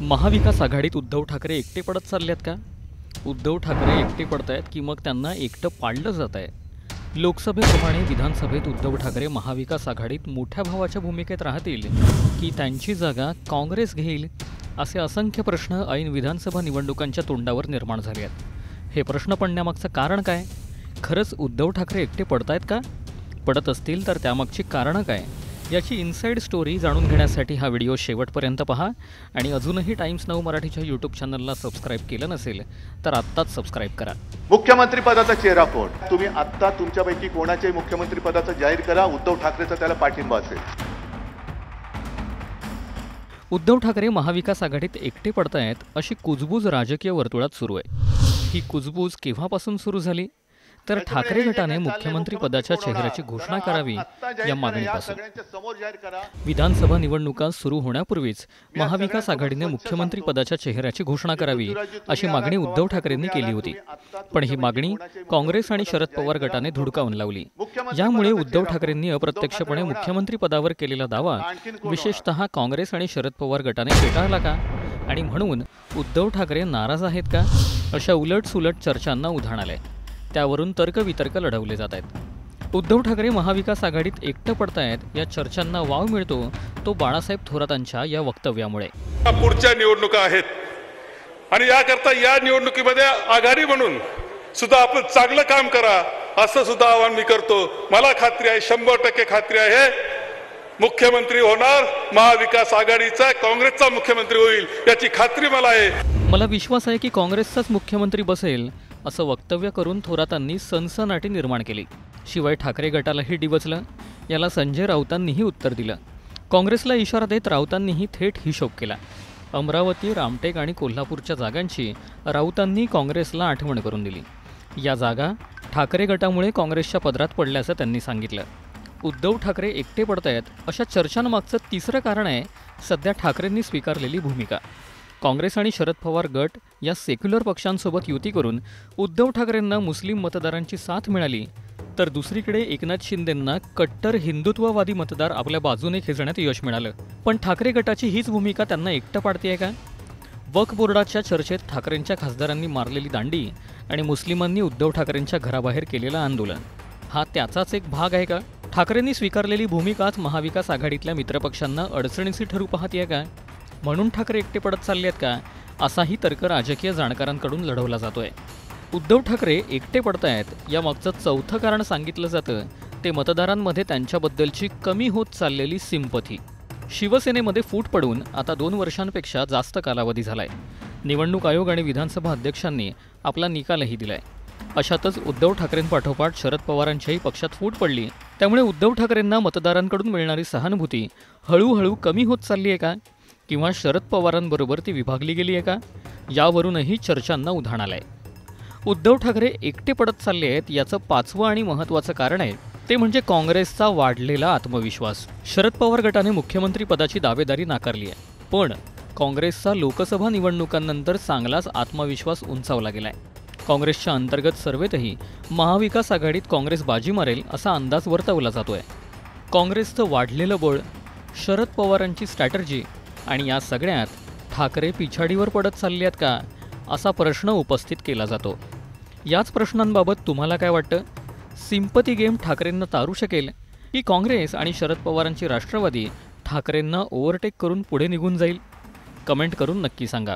महाविकास आघाडीत उद्धव ठाकरे एकटे पडत चाललेत का? उद्धव ठाकरे एकटे पडतायत की मग त्यांना एकटं पाडलं जात आहे? लोकसभेप्रमाणे विधानसभेत उद्धव ठाकरे महाविकास आघाडीत मोठ्या भावाच्या भूमिकेत राहतील की त्यांची जागा काँग्रेस घेईल, असे असंख्य प्रश्न ऐन विधानसभा निवडणुकांच्या तोंडावर निर्माण झाले आहेत। हे प्रश्न पडण्यामागचं कारण काय? खरंच उद्धव ठाकरे एकटे पडतायत का? पडत असतील तर त्यामागची कारणं काय, याची इनसाइड स्टोरी जाणून घेण्यासाठी हा व्हिडिओ शेवटपर्यंत पहा आणि अजूनही टाइम्स नाऊ मराठीच्या यूट्यूब चॅनलला सबस्क्राईब केलं नसेल तर आत्ताच सबस्क्राईब करा। मुख्यमंत्री पदाचा चेहरा कोण? तुम्ही आत्ता तुमच्यापैकी कोणाच्याही मुख्यमंत्री पदाचा जाहीर करा, उद्धव ठाकरेचा त्याला पाठिंबा असेल। उद्धव ठाकरे महाविकास आघाडीत एकटे पडतायत अशी कुजबूज राजकीय वर्तुळात सुरू आहे। ही कुजबूज केव्हापासून सुरू झाली? तर ठाकरे गटाने मुख्यमंत्री पदाच्या चेहऱ्याची घोषणा करावी या मागणीपासून। विधानसभा निवडणुका सुरू होण्यापूर्वीच महाविकास आघाडीने मुख्यमंत्री पदाच्या चेहऱ्याची घोषणा करावी अशी मागणी उद्धव ठाकरेंनी केली होती, पण ही मागणी काँग्रेस आणि शरद पवार गटाने धुडकावून लावली। यामुळे उद्धव ठाकरेंनी अप्रत्यक्षपणे मुख्यमंत्री पदावर केलेला दावा विशेषतः काँग्रेस आणि शरद पवार गटाने फेटाळला का, आणि म्हणून उद्धव ठाकरे नाराज आहेत का, अशा उलटसुलट चर्चांना उधाण आलंय। त्यावरून तर्कवितर्क लढवले जात आहेत। उद्धव ठाकरे महाविकास आघाडीत एकटं पडतायत या चर्चांना वाव मिळतो तो बाळासाहेब थोरातांच्या या वक्तव्यामुळे। पुढच्या निवडणुका आहेत आणि याकरता या निवडणुकीमध्ये आघाडी म्हणून सुद्धा आपण चांगलं काम करा असं सुद्धा आवाहन मी करतो। मला खात्री आहे, 100% खात्री आहे, मुख्यमंत्री होणार महाविकास आघाडीचा, काँग्रेसचा मुख्यमंत्री होईल याची खात्री मला आहे। मला विश्वास आहे की काँग्रेसचाच मुख्यमंत्री बसेल असं वक्तव्य करून थोरातांनी सनसनाटी निर्माण केली। शिवाय ठाकरे गटालाही डिवचलं। याला संजय राऊतांनीही उत्तर दिलं। काँग्रेसला इशारा देत राऊतांनीही थेट हिशोब केला। अमरावती, रामटेक आणि कोल्हापूरच्या जागांची राऊतांनी काँग्रेसला आठवण करून दिली। या जागा ठाकरे गटामुळे काँग्रेसच्या पदरात पडल्याचं त्यांनी सांगितलं। उद्धव ठाकरे एकटे पडतायत अशा चर्चांमागचं तिसरं कारण आहे सध्या ठाकरेंनी स्वीकारलेली भूमिका। काँग्रेस आणि शरद पवार गट या सेक्युलर पक्षांसोबत युती करून उद्धव ठाकरेंना मुस्लिम मतदारांची साथ मिळाली, तर दुसरीकडे एकनाथ शिंदेंना कट्टर हिंदुत्ववादी मतदार आपल्या बाजूने खेचण्यात यश मिळालं। पण ठाकरे गटाची हीच भूमिका त्यांना एकटं पाडतेय का? वक्फ बोर्डाच्या चर्चेत ठाकरेंच्या खासदारांनी मारलेली दांडी आणि मुस्लिमांनी उद्धव ठाकरेंच्या घराबाहेर केलेलं आंदोलन हा त्याचाच एक भाग आहे का? ठाकरेंनी स्वीकारलेली भूमिकाच महाविकास आघाडीतल्या मित्रपक्षांना अडचणीची ठरू पाहतेय का? म्हणून ठाकरे एकटे पडत चालले आहेत का, असाही तर्क राजकीय जाणकारांकडून लढवला जातोय। उद्धव ठाकरे एकटे पडतायत यामागचं चौथं कारण सांगितलं जातं ते मतदारांमध्ये त्यांच्याबद्दलची कमी होत चाललेली सिंपथी। शिवसेनेमध्ये फूट पडून आता 2 वर्षांपेक्षा जास्त कालावधी झालाय। निवडणूक आयोग आणि विधानसभा अध्यक्षांनी आपला निकालही दिलाय। अशातच उद्धव ठाकरेंपाठोपाठ शरद पवारांच्याही पक्षात फूट पडली। त्यामुळे उद्धव ठाकरेंना मतदारांकडून मिळणारी सहानुभूती हळूहळू कमी होत चालली आहे का, किंवा शरद पवारांबरोबर ती विभागली गेली आहे का, यावरूनही चर्चांना उधाण आलंय। उद्धव ठाकरे एकटे पडत चालले आहेत याचं 5वं आणि महत्त्वाचं कारण आहे ते म्हणजे काँग्रेसचा वाढलेला आत्मविश्वास। शरद पवार गटाने मुख्यमंत्री पदाची दावेदारी नाकारली आहे, पण काँग्रेसचा लोकसभा निवडणुकांनंतर चांगलाच आत्मविश्वास उंचावला गेलाय। काँग्रेसच्या अंतर्गत सर्वेतही महाविकास आघाडीत काँग्रेस बाजी मारेल असा अंदाज वर्तवला जातोय। काँग्रेसचं वाढलेलं बळ, शरद पवारांची स्ट्रॅटर्जी आणि या सगळ्यात ठाकरे पिछाडीवर पडत चालले आहेत का, असा प्रश्न उपस्थित केला जातो। याच प्रश्नांबाबत तुम्हाला काय वाटतं? सिंपती गेम ठाकरेंना तारू शकेल की काँग्रेस आणि शरद पवारांची राष्ट्रवादी ठाकरेंना ओव्हरटेक करून पुढे निघून जाईल? कमेंट करून नक्की सांगा।